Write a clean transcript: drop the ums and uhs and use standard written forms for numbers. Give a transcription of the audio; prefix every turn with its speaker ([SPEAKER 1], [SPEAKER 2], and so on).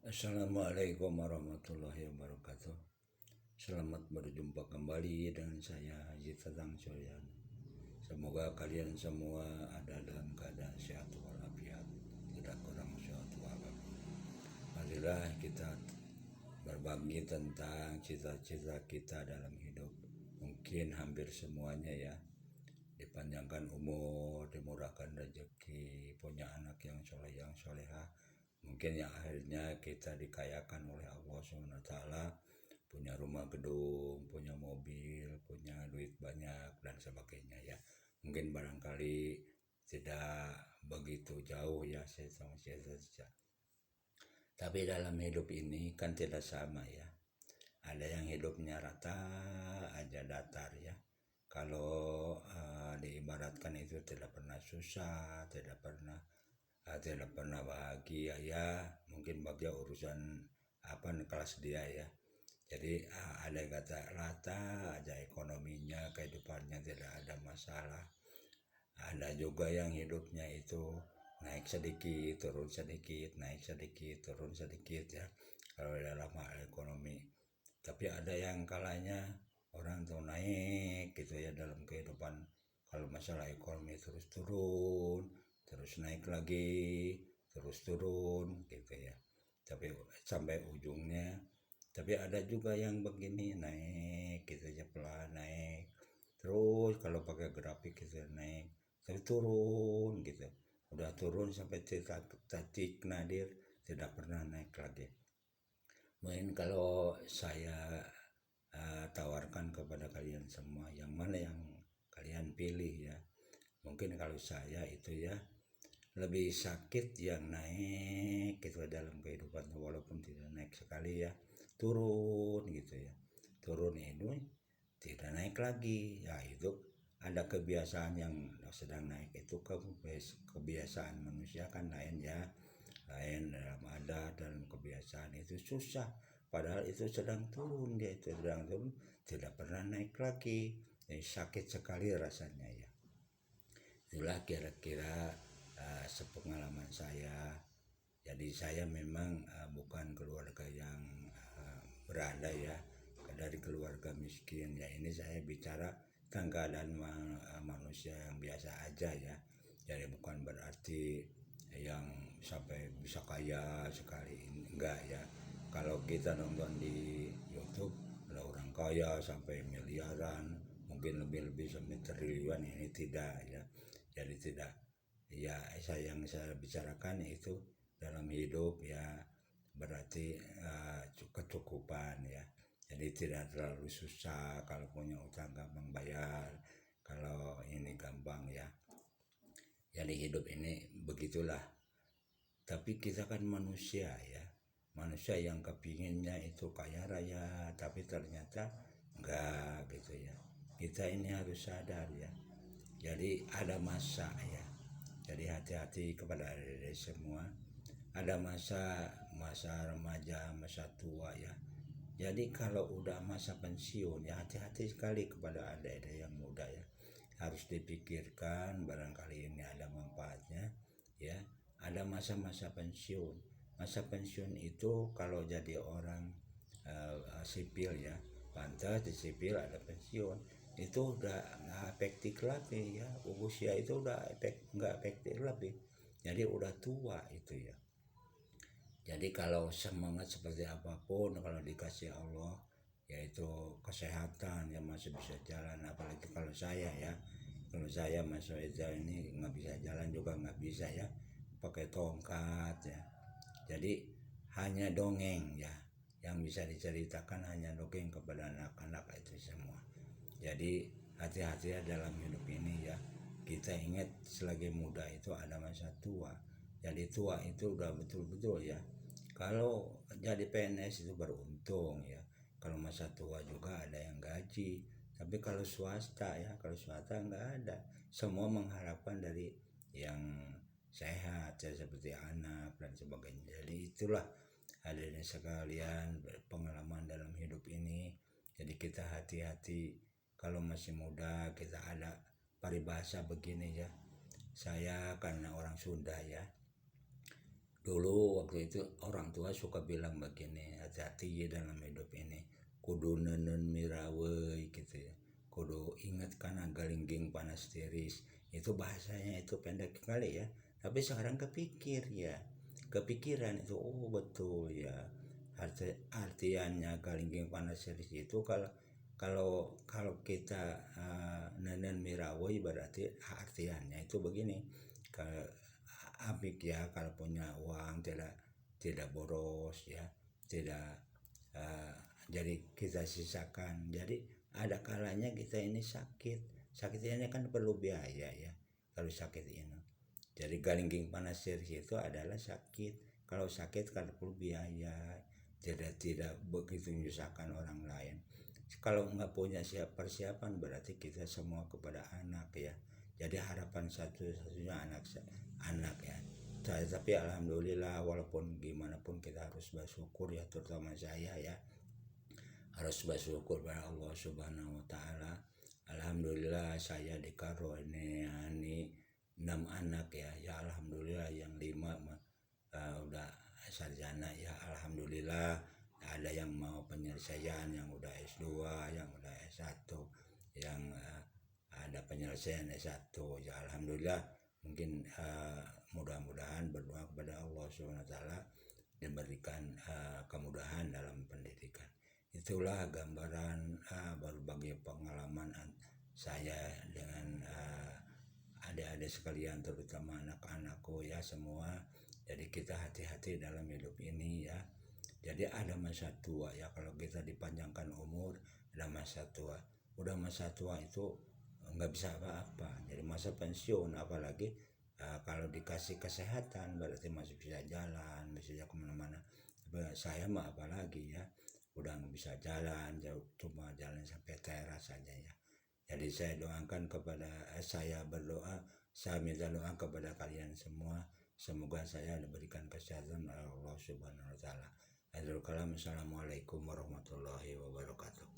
[SPEAKER 1] Assalamualaikum warahmatullahi wabarakatuh. Selamat berjumpa kembali dengan saya Haji Tatang Suryan. Semoga kalian semua ada dalam keadaan sehat walafiat, tidak kurang suatu apapun. Marilah kita berbagi tentang cita-cita kita dalam hidup. Mungkin hampir semuanya ya, dipanjangkan umur, dimurahkan rezeki, punya anak yang soleh yang soleha. Mungkin yang akhirnya kita dikayakan oleh Allah SWT, punya rumah gedung, punya mobil, punya duit banyak dan sebagainya ya. Mungkin barangkali tidak begitu jauh ya sama cita-cita. Tapi dalam hidup ini kan tidak sama ya. Ada yang hidupnya rata aja, datar ya. Kalau diibaratkan itu tidak pernah susah, tidak pernah bahagia ya, mungkin bahagia urusan kelas dia ya. Jadi ada yang kata rata aja ekonominya, kehidupannya tidak ada masalah. Ada juga yang hidupnya itu naik sedikit, turun sedikit, naik sedikit, turun sedikit ya, kalau dalam hal ekonomi. Tapi ada yang kalanya orang tuh naik gitu ya dalam kehidupan. Kalau masalah ekonomi terus turun, terus naik lagi, terus turun gitu ya. Tapi sampai ujungnya. Tapi ada juga yang begini, naik gitu ya, pelan naik. Terus kalau pakai grafik gitu naik, tapi turun gitu. Udah turun sampai titik nadir, tidak pernah naik lagi. Mungkin kalau saya tawarkan kepada kalian semua, yang mana yang kalian pilih ya. Mungkin kalau saya itu ya lebih sakit yang naik gitu dalam kehidupan, walaupun tidak naik sekali ya, turun gitu ya, turun itu tidak naik lagi ya. Itu ada kebiasaan yang sedang naik, itu kebiasaan manusia kan lain ya, lain dalam adat dan kebiasaan itu susah. Padahal itu sedang turun, dia itu sedang turun, tidak pernah naik lagi. Jadi sakit sekali rasanya ya. Itulah kira-kira sepengalaman saya. Jadi saya memang bukan keluarga yang berada ya, dari keluarga miskin ya. Ini saya bicara tentang keadaan manusia yang biasa aja ya. Jadi bukan berarti yang sampai bisa kaya sekali, enggak ya. Kalau kita nonton di YouTube ada orang kaya sampai miliaran, mungkin lebih sampai triliunan, ini tidak ya. Jadi tidak ya, yang saya bicarakan itu dalam hidup ya, berarti kecukupan ya. Jadi tidak terlalu susah, kalau punya utang gampang bayar, kalau ini gampang ya. Jadi hidup ini begitulah. Tapi kita kan manusia ya, manusia yang kepinginnya itu kaya raya, tapi ternyata enggak gitu ya. Kita ini harus sadar ya. Jadi ada masa ya. Jadi hati-hati kepada adik-adik semua. Ada masa remaja, masa tua ya. Jadi kalau udah masa pensiun ya, hati-hati sekali kepada adik-adik yang muda ya. Harus dipikirkan, barangkali ini ada manfaatnya ya. Ada masa-masa pensiun. Masa pensiun itu kalau jadi orang sipil ya, pantas di sipil ada pensiun, itu udah nggak efektif lagi ya. Usia itu udah nggak efektif lagi. Jadi udah tua itu ya. Jadi kalau semangat seperti apapun, kalau dikasih Allah yaitu kesehatan ya masih bisa jalan. Apalagi kalau saya ya, kalau saya masuk ini nggak bisa jalan juga nggak bisa ya, pakai tongkat ya. Jadi hanya dongeng ya, yang bisa diceritakan hanya dongeng kepada anak-anak itu semua. Jadi hati-hati dalam hidup ini ya. Kita ingat selagi muda itu ada masa tua. Jadi tua itu udah betul-betul ya. Kalau jadi PNS itu beruntung ya. Kalau masa tua juga ada yang gaji. Tapi kalau swasta ya, kalau swasta nggak ada. Semua mengharapkan dari yang sehat ya, seperti anak dan sebagainya. Jadi itulah hadirin sekalian, pengalaman dalam hidup ini. Jadi kita hati-hati. Kalau masih muda, kita ada paribahasa begini ya. Saya karena orang Sunda ya, Dulu waktu itu orang tua suka bilang begini, hati-hati dalam hidup ini, kudu nenen mirawei gitu ya, kudu ingat karena galingging panas tiris. Itu bahasanya itu pendek sekali ya, tapi sekarang kepikir ya, kepikiran itu, oh betul ya, artiannya galingging panas tiris itu kalau kalau kalau kita nenen mirawei berarti artiannya itu begini, kalau Apik ya, kalau punya uang tidak boros ya, tidak uh, jadi kita sisakan. Jadi ada kalanya kita ini sakit ini kan perlu biaya ya, kalau sakit ini. Jadi galingging panas itu adalah sakit. Kalau sakit kan perlu biaya, tidak begitu menyusahkan orang lain. Kalau nggak punya persiapan berarti kita semua kepada anak ya. Jadi harapan satu-satunya anak ya. Tapi alhamdulillah, walaupun gimana pun kita harus bersyukur ya, terutama saya ya, harus bersyukur pada Allah Subhanahu wa taala. Alhamdulillah saya dikaruniai 6 anak ya. Ya alhamdulillah, yang 5 udah sarjana ya, alhamdulillah. Ada yang mau penyelesaian, yang udah S2, yang udah S1, yang ada penyelesaian S1 ya, alhamdulillah. Mungkin mudah-mudahan berdoa kepada Allah SWT diberikan kemudahan dalam pendidikan. Itulah gambaran berbagai pengalaman saya dengan adik-adik sekalian, terutama anak-anakku ya semua. Jadi kita hati-hati dalam hidup ini ya. Jadi ada masa tua ya, kalau kita dipanjangkan umur ada masa tua. Udah masa tua itu nggak bisa apa-apa. Jadi masa pensiun, apalagi kalau dikasih kesehatan berarti masih bisa jalan, bisa kemana-mana. Saya mah apalagi ya, udah nggak bisa jalan, cuma jalan sampai teras saja ya. Jadi saya doakan saya berdoa, saya minta doa kepada kalian semua, semoga saya diberikan kesehatan oleh Allah Subhanahu wa taala. Assalamualaikum warahmatullahi wabarakatuh.